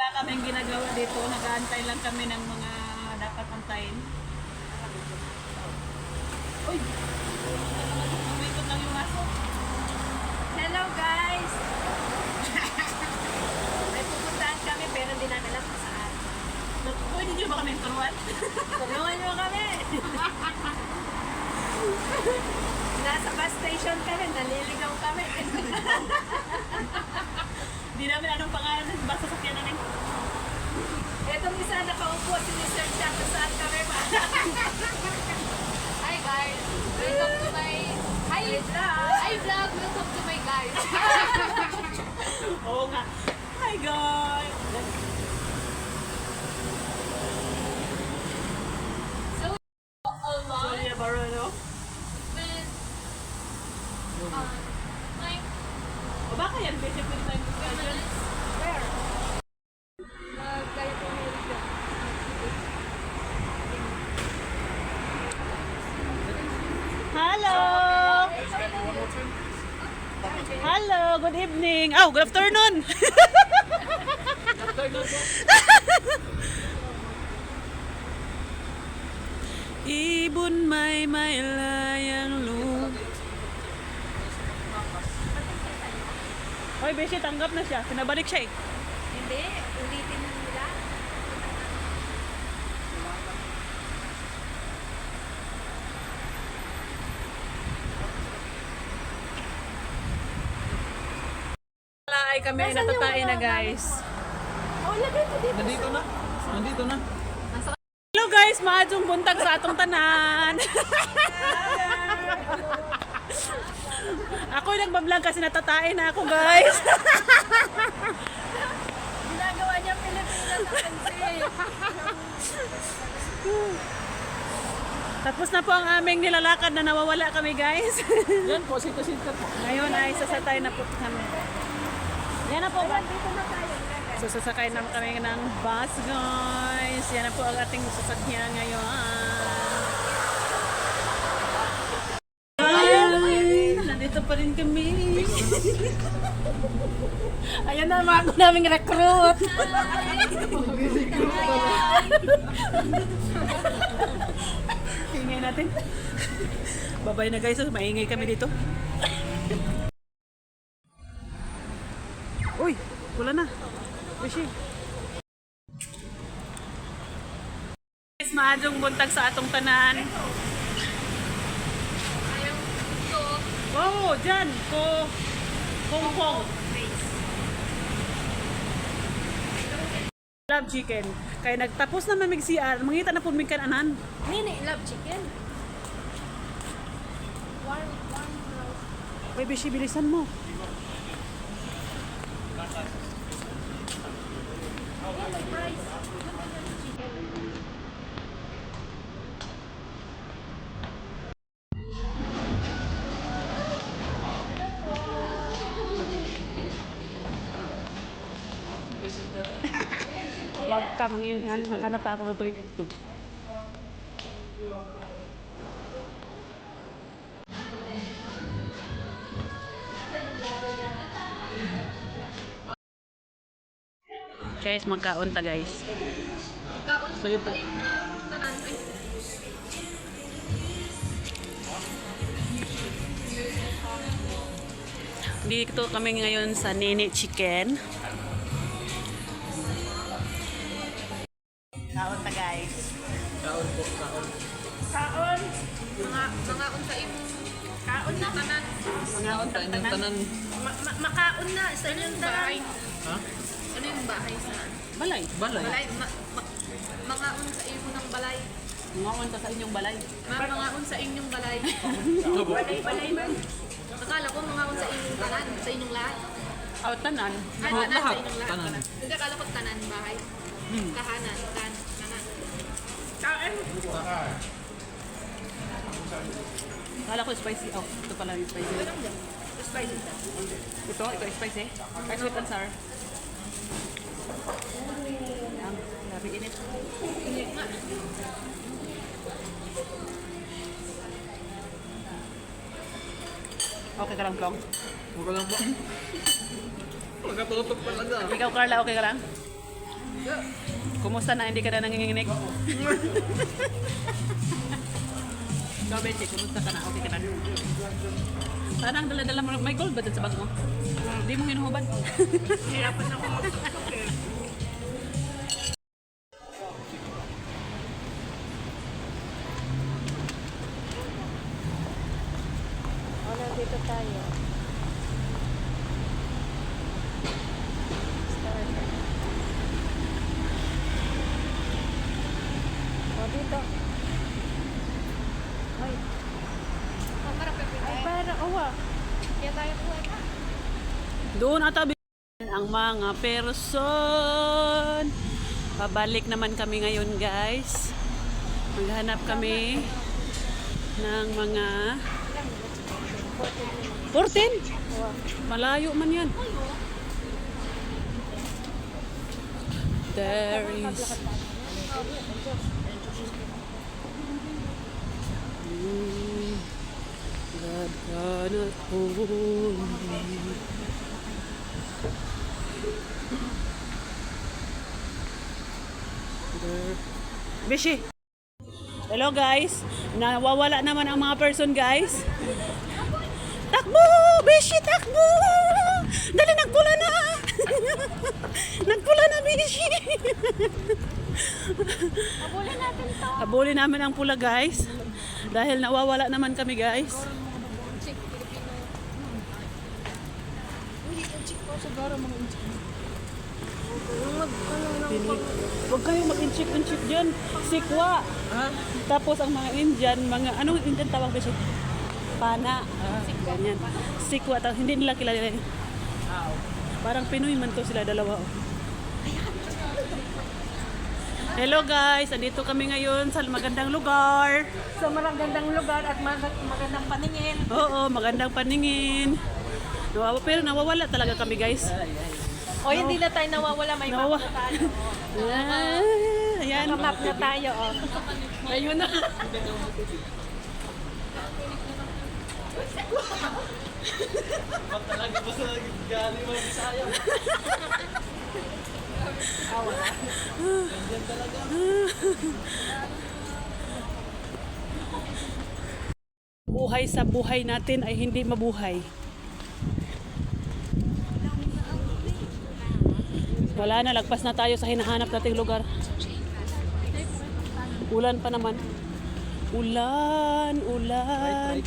Wala kaming ginagawa dito. Nag-aantay lang kami ng mga dapat antayin. Uy! Umikot lang yung aso. Hello guys! May pupuntahan kami pero hindi namin alam kung saan. Pwede nyo ba kami turuan? Tulungan nyo kami! Nasa bus station kami, naliligaw kami. Hindi namin anong pangalan ng bus sasakyan namin. Itong isa nakaupo, sinisearch siya kung saan kami ba. Hi guys, welcome to my hi vlog, welcome to my guys. Oo nga. Hi guys! So along Julia Barrono. with my O baka yan, basic with time discussion. where? California. Hello! Hello, good evening. Oh, good afternoon. Ibon may layang lupa. Hoy, Beshi, tanggap na siya. Pinabalik siya eh. Hindi, ulitin nila. Wala ay kami ay natatain na guys. Oh, lagay ko dito. Nandito na. Nandito na. Hello guys, maadjong buntag sa atong tanan. Ako yung nagbablog kasi natatain na ako guys. Ginagawa niya Pilipinas sa kansi. Tapos na po ang aming nilalakad na nawawala kami guys. Yan po, sita-sita po. Ngayon ay sasakay na po kami. Yan na po ba? Dito na tayo. So sasakay na kami ng bus guys. Yan na po ang ating sasakyan ngayon. Guys, nandito pa rin kami. Ayan na mga naming recruit. Ingay natin. Babay na guys, maingay kami dito. Uy, wala na. Beshi. Guys, maadjong buntag sa atong tanan. Ayaw to. Wow, dyan. Kong Kong. Love chicken. Kaya nagtapos na mamig CR, mangita na po mig kananan. Nini, love chicken. Warm rice. Uy, Beshi, bilisan mo. Wag ka mangyayari. Hanap pa ako mabalik ito. Guys, magkaon ta guys. So ito. Dito kami ngayon sa Nene Chicken. Kaon ta guys. Kaon po, kaon. Kaon. Mga unta imong kaon na tanan. Kaon tayo ng tanan. Makaon na, sa inyong Bahay. Ha? Ano yung bahay sa Balay. Balay. balay? Mga unsa imo ng balay. Ngawan ta sa inyong balay. Mga unsa inyong balay. balay man. Akala ko mga unsa inyong tanan, sa inyong lahat. Aw tanan. Ay, Lahat, tanan sa inyong lahat. tanan. Hindi akala ko tanan bahay. Tahanan, tanan. Kala ko spicy. Oh, ito pala yung spicy. Spicy siya. Ito spicy. Ay, sweet and sour. Ang grabe init. Okay ka lang, Plong? Huwag ka lang po. Magkatutok talaga. Ikaw, Carla, okay ka lang? Kumusta na? Hindi ka na nanginginig? Ikaw, Bechi, kumusta ka na? Okay ka na? Parang dala-dala mo. May gold ba dun sa bag mo? Hindi mo hinuhubad. Hirapan ako magsusok eh. Nandito tayo. Start. Dito. Ay. Ay, parang, oh, Kaya tayo kuha na. Doon ata ang mga person. Pabalik naman kami ngayon, guys. Maghanap kami ng mga 14? Malayo man yan. There is God cannot hold me. Bishi. Hello guys. Nawawala naman ang mga person guys. Takbo! Bishi, takbo! Dali, nagpula na! Nagpula na, Bishi! Habulin natin to. Habulin namin ang pula guys. Dahil nawawala naman kami guys. Chick, Filipino. Huwag kayong mag-inchik-inchik dyan. Sikwa. Tapos ang mga Indian, anong Indian tawag ba siya? Pana. Ganyan. Sikwa. Hindi nila kilala yun. Parang Pinoy man to sila dalawa. Oh. Hello guys, andito kami ngayon sa magandang lugar. sa magandang lugar at magandang paningin. Oo, magandang paningin. Pero nawawala talaga kami guys. O, hindi na tayo nawawala. May map na tayo. Ayan. Map na tayo, oh. Ayun na. Talaga ba sa galing mga Bisaya? Buhay sa buhay natin ay hindi mabuhay. Wala na, lagpas na tayo sa hinahanap nating lugar. Ulan pa naman. Ulan, ulan.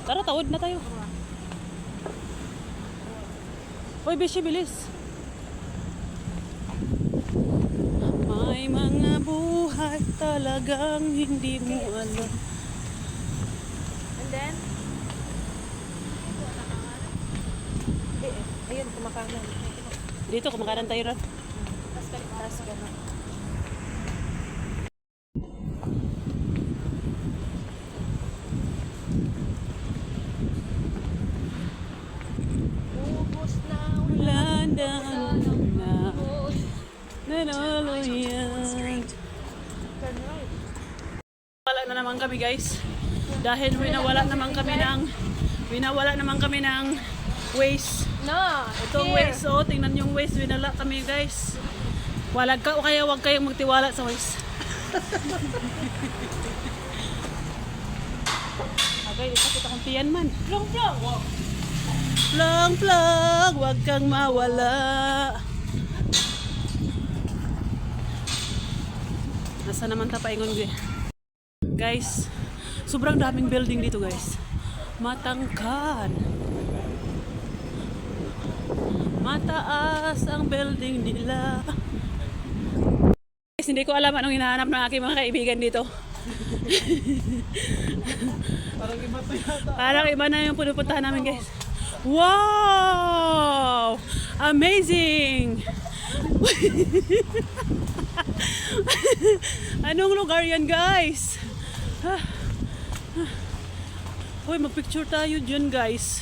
Tara, tawid na tayo. Hoy, Bishi, bilis. May mga buhay talagang hindi mo alam. And then? Ayun, kumakanan. Dito, kumakanan tayo ron. Tapos gano'n. Ubus na Ulan na. Nanuluyan. Wala na naman kami guys. Dahil winawala naman kami ng waste. No, Itong waste, oh, tingnan yung waste, winala kami guys. Walag ka o kaya wag kayong magtiwala sa waste. Okay, ipakita kong tiyan man. plong plong. Plong plong, wag kang mawala. Nasa naman tapaingon guys. Sobrang daming building dito guys. Matangkad. Mataas ang building nila. Guys, hindi ko alam anong hinahanap ng aking mga kaibigan dito. Parang iba to yata. Parang iba na yung punupuntahan namin guys. Wow! Amazing! Anong lugar yan guys? Hoy, magpicture tayo dyan guys.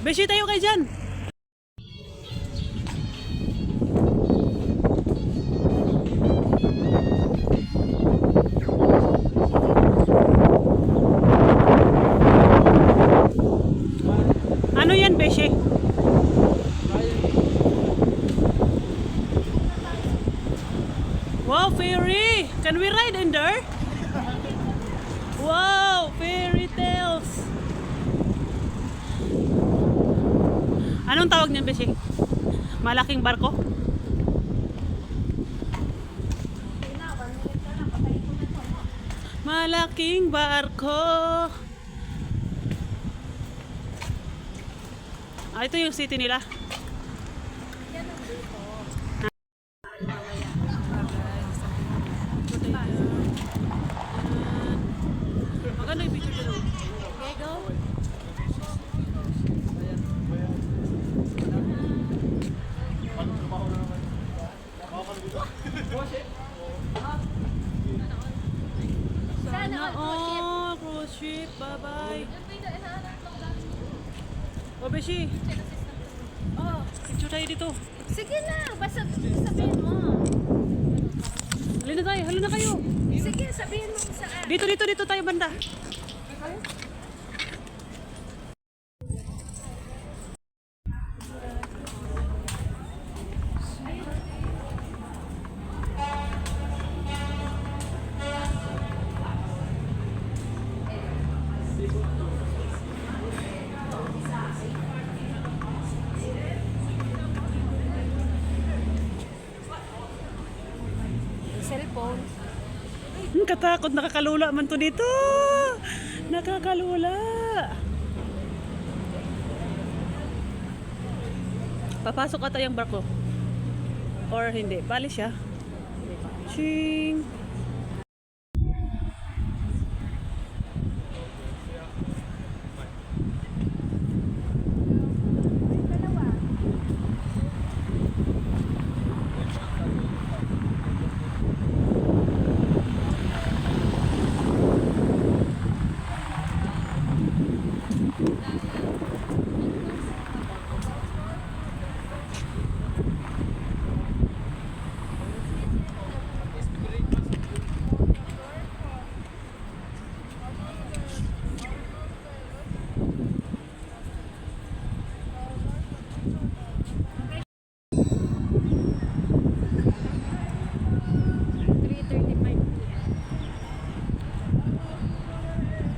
Beshi tayo kayo dyan. Beshi, can we ride in there? Wow, fairy tales. Anong tawag niyan, Beshi? Malaking barko? Malaking barko. Ah, ito yung city nila. Maganda yung picture dito. Okay, go. Sana all cruise ship. Oh, cruise ship. Bye-bye. Oh, Beshi. Oh, Picture tayo dito. sige na. Basta sabihin mo. Halina tayo. Halina kayo. Sige, sabihin mo kung saan. Dito tayo banda. Cellphone. Katakot, nakakalula man to dito. Nakakalula. Papasok ata yung barko. Or hindi, bali siya. Ching.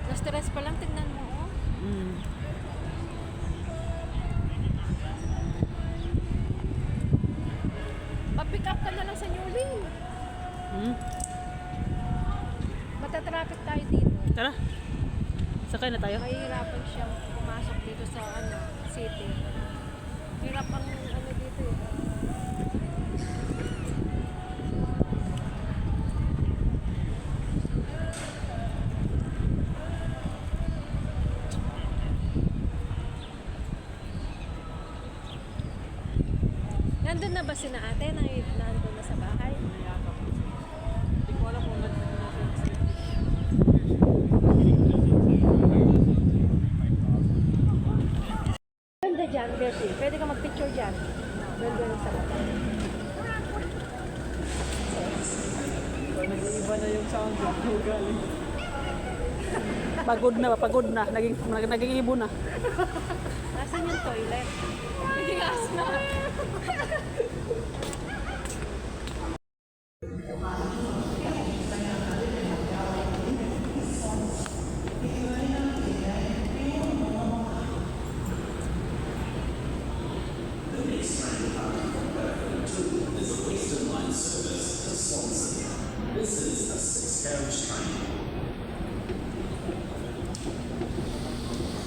Na-stress pa lang, tignan mo. Oh. Mm. Pa-pick up ka na lang sa Newly. Mm. Matatraffic tayo dito. Tara. Sakay na tayo. Mahihirapan siyang pumasok dito sa city. Hirap ang dito eh. Nandun na ba si na ate? Nandun na sa bahay? Hindi ko alam kung nandun na siya. Ganda dyan, Bertie. Pwede ka mag-picture dyan. Nandun sa bahay. Nag-iiba na yung sound ko galing. Pagod na. Naging ibo na. Nasaan yung toilet? Yes na.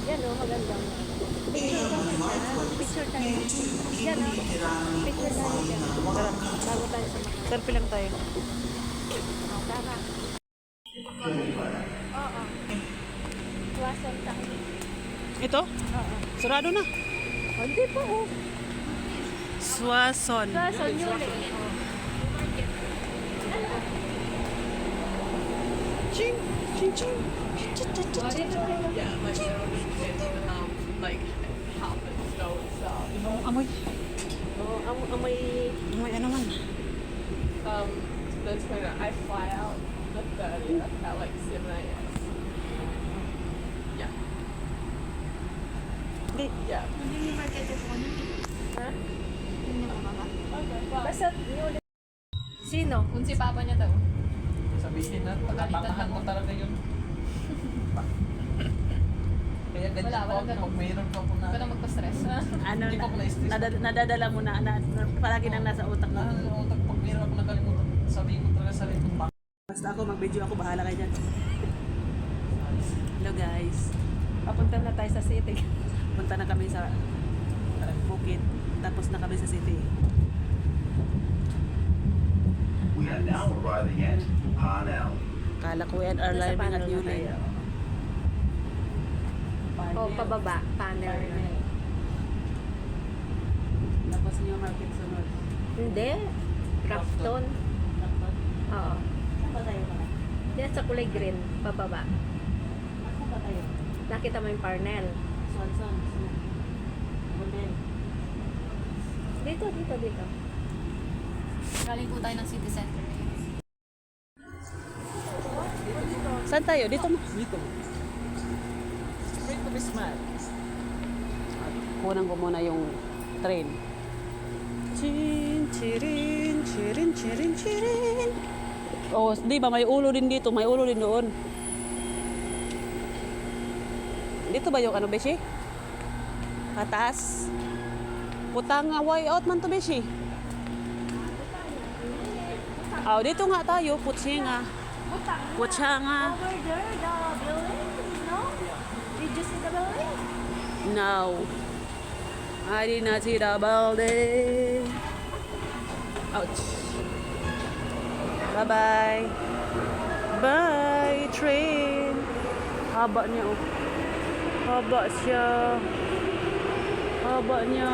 Yan o, maganda. Picture ka sa picture tayo. Yan o, picture tayo dyan. Bago tayo sa mga. Selfie lang tayo. Oh, tama. Oo. Tuwasan tayo. Ito? Oo. Sarado na. Oh, hindi po oh. Swason. Tuwasan yun eh. Ching. Ching, ching. Yeah, like like half the snow and stuff. Amoy. Oh, amoy. Amoy ano man. The 20th, I fly out the 30th at like 7 a.m. Yeah. Hindi. Yeah. Ha? Okay, bye. Basta yun. Sino? Kung si Papa niya daw. Tatangahan mo talaga yun. Kaya ganyan Wala, po walang ako. ganun. Pag mayroon po ako na... Huwag ka na magpa-stress. Ano, Hindi pa ako na-stress. nadadala mo na, palagi nang nasa utak mo. Nakakalimutan pag mayroon ako nakalimutan. Sabihin ko talaga sa sarili ko. Basta ako, mag-video ako, bahala kayo dyan. Hello guys. Papunta na tayo sa city. Punta na kami sa Bukid. Tapos na kami sa city. We are now arriving at Parnell. Kala ko yan, are Nasa living at panel na Yulin. tayo. O, pababa. Panel na. Tapos New Market sunod. Hindi. Grafton. Oo. Saan ba tayo pala? Diyan sa kulay green. Pababa. Saan ba tayo? Nakita mo yung Parnell. Swan. Model. Dito. Galing po tayo ng city center. Saan tayo? Dito mo. Dito. Straight to the smile. Kunan ko muna yung train. Chin, chirin, chirin, chirin, chirin. Oh, di ba may ulo din dito, may ulo din doon. Dito ba yung ano, Beshi? Patas. Putang nga, way out man to, Beshi. Oh, dito nga tayo, putsi nga. Putsa nga. Over there, the building, no? Did you see the building? No. I did not see the building. Ouch. Bye-bye. Bye, train. Haba niya, oh. Haba siya. Haba niya.